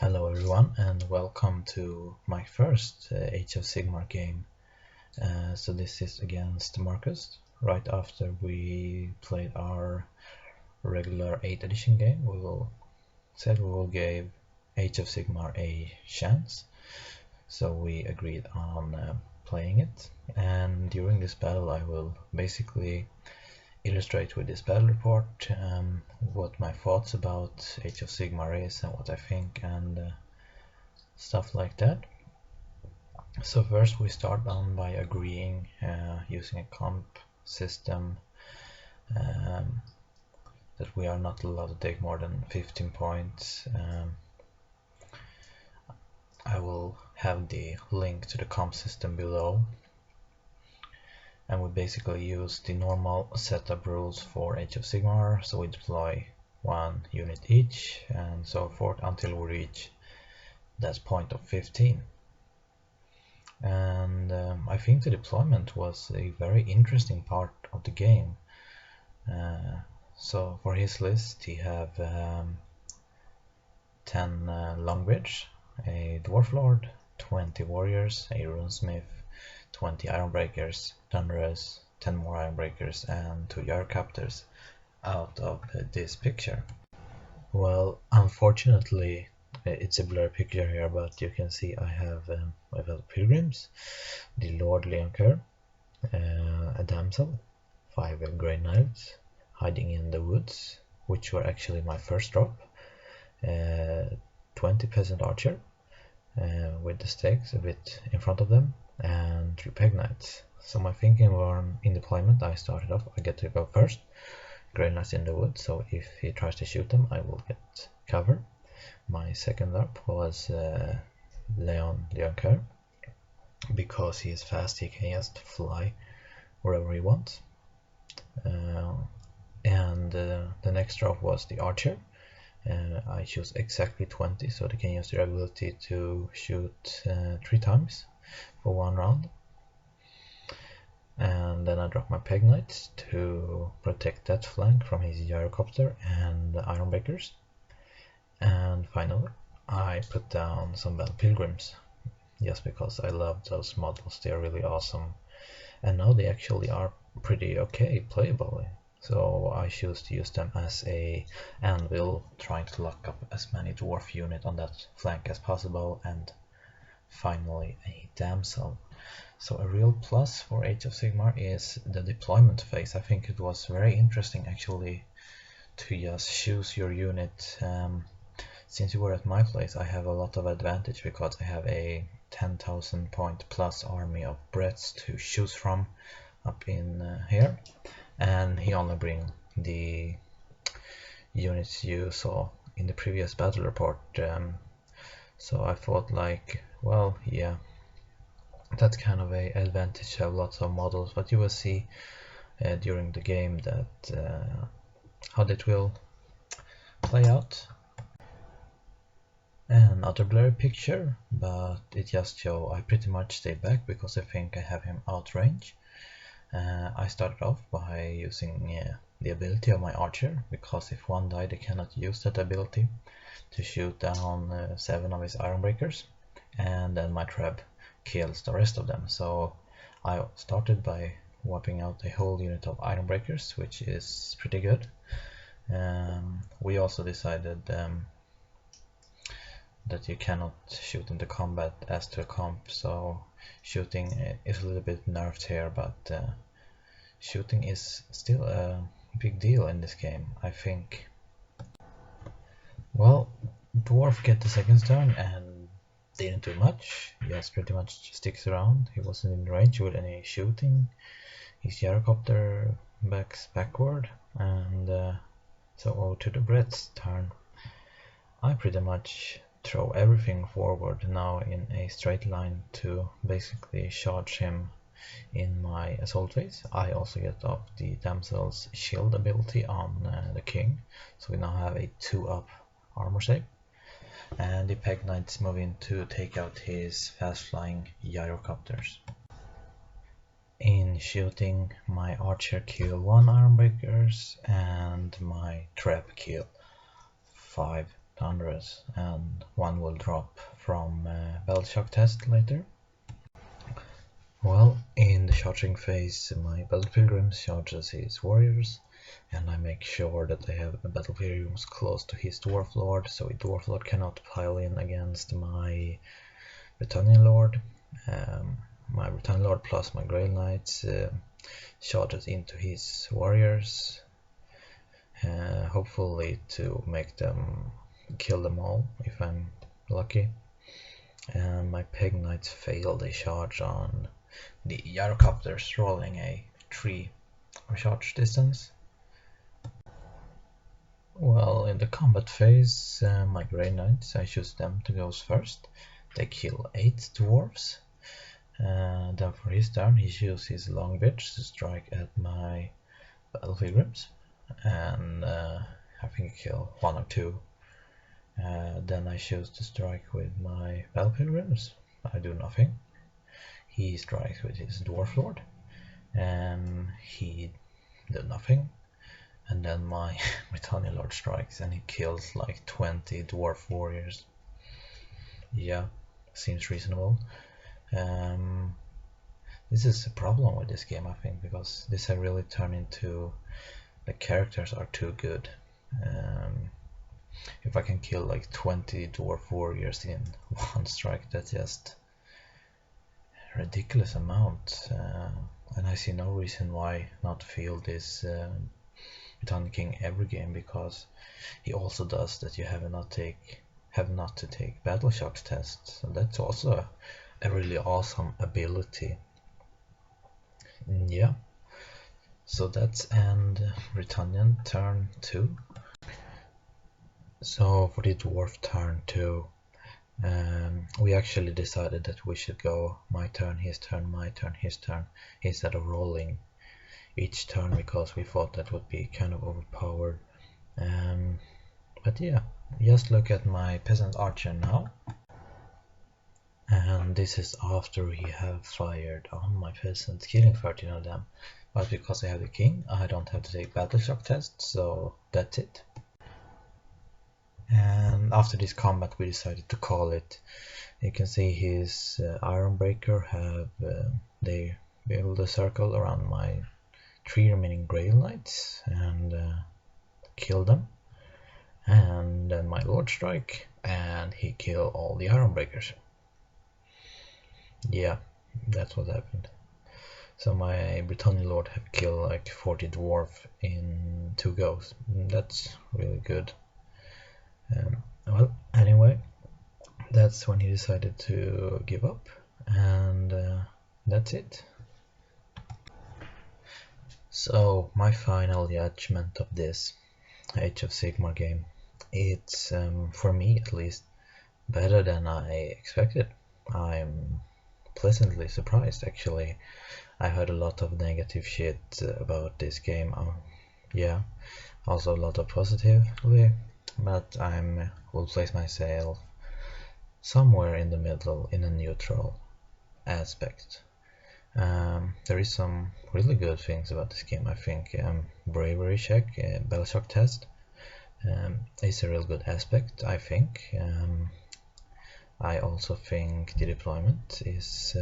Hello everyone and welcome to my first Age of Sigmar game. So this is against Marcus. Right after we played our regular 8th edition game, we will give Age of Sigmar a chance. So we agreed on playing it, and during this battle I will basically illustrate with this battle report what my thoughts about Age of Sigmar is and what I think and stuff like that. So first we start on by agreeing using a comp system that we are not allowed to take more than 15 points. I will have the link to the comp system below, and we basically use the normal setup rules for Age of Sigmar, so we deploy one unit each and so forth until we reach that point of 15. And I think the deployment was a very interesting part of the game. So for his list he have 10 Longbridge, a Dwarf Lord, 20 Warriors, a Runesmith, 20 Ironbreakers, Thunderers, 10 more Ironbreakers and 2 Gyrocopters out of this picture. Well, unfortunately it's a blurry picture here, but you can see I have Pilgrims, the Lord Leoncoeur, a Damsel, 5 Grey Knights hiding in the woods, which were actually my first drop, 20 Peasant Archer with the stakes a bit in front of them, and 3 Peg Knights. So my thinking was in deployment, I started off, I get to go first, Grey Knights in the woods, so if he tries to shoot them I will get cover. My second up was Leoncoeur, because he is fast, he can just fly wherever he wants. And the next drop was the Archer. I choose exactly 20, so they can use their ability to shoot 3 times for 1 round. And then I drop my Peg Knights to protect that flank from his Gyrocopter and Ironbreakers. And finally I put down some Battle Pilgrims, just because I love those models, they're really awesome, and now they actually are pretty okay playable. So I choose to use them as a anvil, trying to lock up as many dwarf units on that flank as possible, and finally a damsel. So a real plus for Age of Sigmar is the deployment phase. I think it was very interesting actually to just choose your unit. Since you were at my place, I have a lot of advantage because I have a 10,000 point plus army of Bretts to choose from up in here, and he only bring the units you saw in the previous battle report. So I thought, like, well, yeah, that's kind of a advantage to have lots of models, but you will see during the game that how that will play out. Another blurry picture, but it just shows I pretty much stayed back because I think I have him outrange. I started off by using the ability of my Archer, because if one died they cannot use that ability, to shoot down 7 of his Ironbreakers, and then my Treb kills the rest of them. So I started by wiping out a whole unit of Ironbreakers, which is pretty good. We also decided that you cannot shoot into combat as to a comp, so shooting is a little bit nerfed here, but shooting is still a big deal in this game, I think. Well, Dwarf get the second turn and didn't do much. He just pretty much sticks around. He wasn't in range with any shooting. His Gyrocopter backs backward, and so over to the Brett's turn. I pretty much throw everything forward now in a straight line to basically charge him in my assault phase. I also get off the Damsel's shield ability on the king, so we now have a 2-up armor save, and the Peg Knights move in to take out his fast flying Gyrocopters. In shooting, my Archer kill 1 Ironbreakers and my Treb kill 5 thunderous, and one will drop from Battle Shock test later. Well, in the charging phase, my Battle Pilgrims charges his warriors, and I make sure that they have the Battle Pilgrims close to his Dwarf Lord, so a Dwarf Lord cannot pile in against my Britannian Lord. My Britannian Lord plus my Grail Knights charges into his warriors, hopefully to make them kill them all if I'm lucky. And my Peg Knights failed a charge on the Gyrocopters, rolling a 3 charge distance. Well, in the combat phase, my Grey Knights, I choose them to go first. They kill 8 dwarves. Then for his turn, he chooses his Long Bitch to strike at my Battle Pilgrims, and I think he kill 1 or 2. Then I choose to strike with my Battle Pilgrims. I do nothing. He strikes with his Dwarf Lord, and he did nothing. And then my Britannian Lord strikes, and he kills like 20 Dwarf Warriors. Yeah, seems reasonable. This is a problem with this game, I think, because this has really turned into the characters are too good. If I can kill like 20 Dwarf Warriors in one strike, that's just a ridiculous amount. And I see no reason why not field this Britannian King every game, because he also does that you have not to take Battle Shocks tests. So that's also a really awesome ability. Yeah. So that's end Britannian turn 2. So for the Dwarf turn 2, we actually decided that we should go my turn, his turn, my turn, his turn, instead of rolling each turn, because we thought that would be kind of overpowered. But yeah, just look at my Peasant Archer now. And this is after we have fired on my peasants, killing 13 of them. But because I have the king, I don't have to take Battle Shock test, so that's it. And after this combat we decided to call it. You can see his Ironbreaker have they build a circle around my 3 remaining Grail Knights and kill them. And then my Lord strike, and he kill all the Ironbreakers. Yeah, that's what happened. So my Britannian Lord have killed like 40 dwarf in 2 goes. That's really good. Well, anyway, that's when he decided to give up, and that's it. So my final judgment of this Age of Sigmar game, it's for me at least better than I expected. I'm pleasantly surprised, actually. I heard a lot of negative shit about this game. Yeah, also a lot of positively, but I will place myself somewhere in the middle, in a neutral aspect. There is some really good things about this game, I think. Bravery check, Battle Shock test is a real good aspect, I think. I also think the deployment is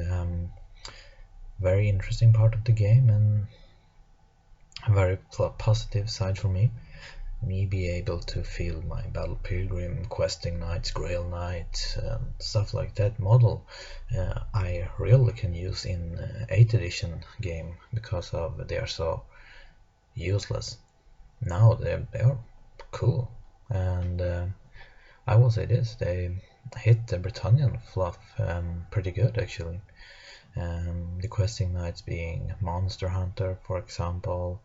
very interesting part of the game, and a very positive side for me. Me be able to field my Battle Pilgrim, Questing Knights, Grail Knights, stuff like that model, I really can use in 8th edition game, because of they are so useless. Now they are cool, and I will say this, they hit the Britannian fluff pretty good, actually. The Questing Knights being Monster Hunter, for example,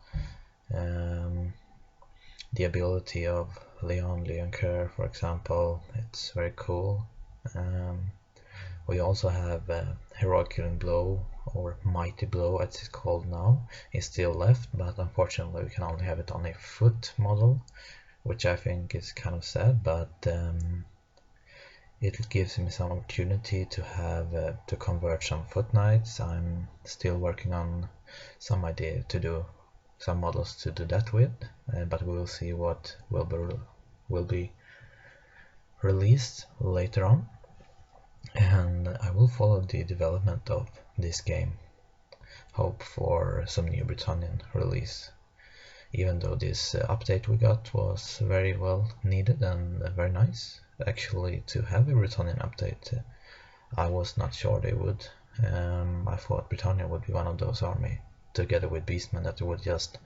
the ability of Leon Kerr, for example, it's very cool. We also have Heroic Killing Blow, or Mighty Blow as it's called now, is still left, but unfortunately we can only have it on a foot model, which I think is kind of sad, but it gives me some opportunity to have to convert some foot knights. I'm still working on some idea to do some models to do that with, but we will see what will be released later on, and I will follow the development of this game. Hope for some new Britannian release, even though this update we got was very well needed and very nice. Actually, to have a Britannian update, I was not sure they would. I thought Britannia would be one of those army, together with Beastmen, that would just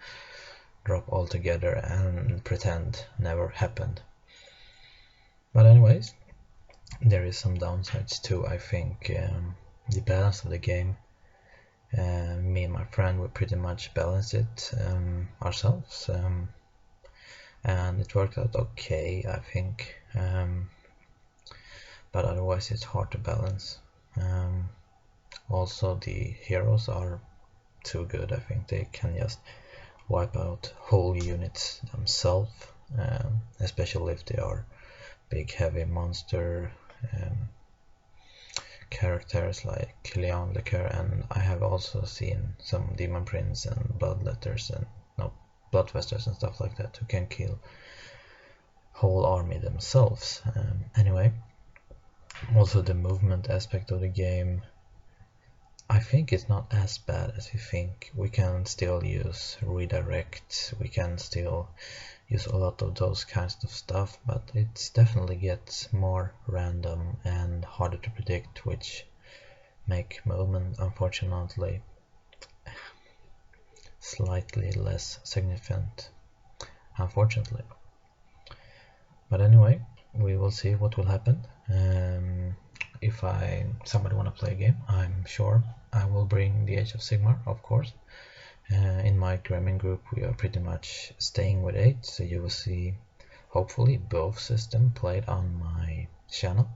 drop all together and pretend never happened. But anyways, there is some downsides too. I think the balance of the game, me and my friend would pretty much balance it ourselves, and it worked out okay, I think, but otherwise it's hard to balance. Also, the heroes are too good. I think they can just wipe out whole units themselves, especially if they are big heavy monster characters like Leon Lecoeur, and I have also seen some Demon Prince and Bloodletters and Bloodfesters and stuff like that who can kill whole army themselves. Anyway, also the movement aspect of the game, I think it's not as bad as you think. We can still use redirect, we can still use a lot of those kinds of stuff, but it definitely gets more random and harder to predict, which make movement, unfortunately, slightly less significant, unfortunately. But anyway, we will see what will happen. If somebody want to play a game, I'm sure I will bring the Age of Sigmar, of course. In my Gremlin group, we are pretty much staying with 8, so you will see hopefully both systems played on my channel.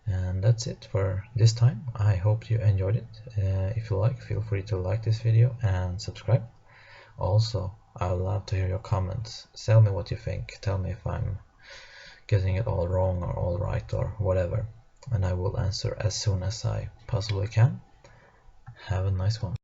And that's it for this time. I hope you enjoyed it. If you like, feel free to like this video and subscribe. Also, I would love to hear your comments. Tell me what you think. Tell me if I'm getting it all wrong or all right or whatever, and I will answer as soon as I possibly can. Have a nice one.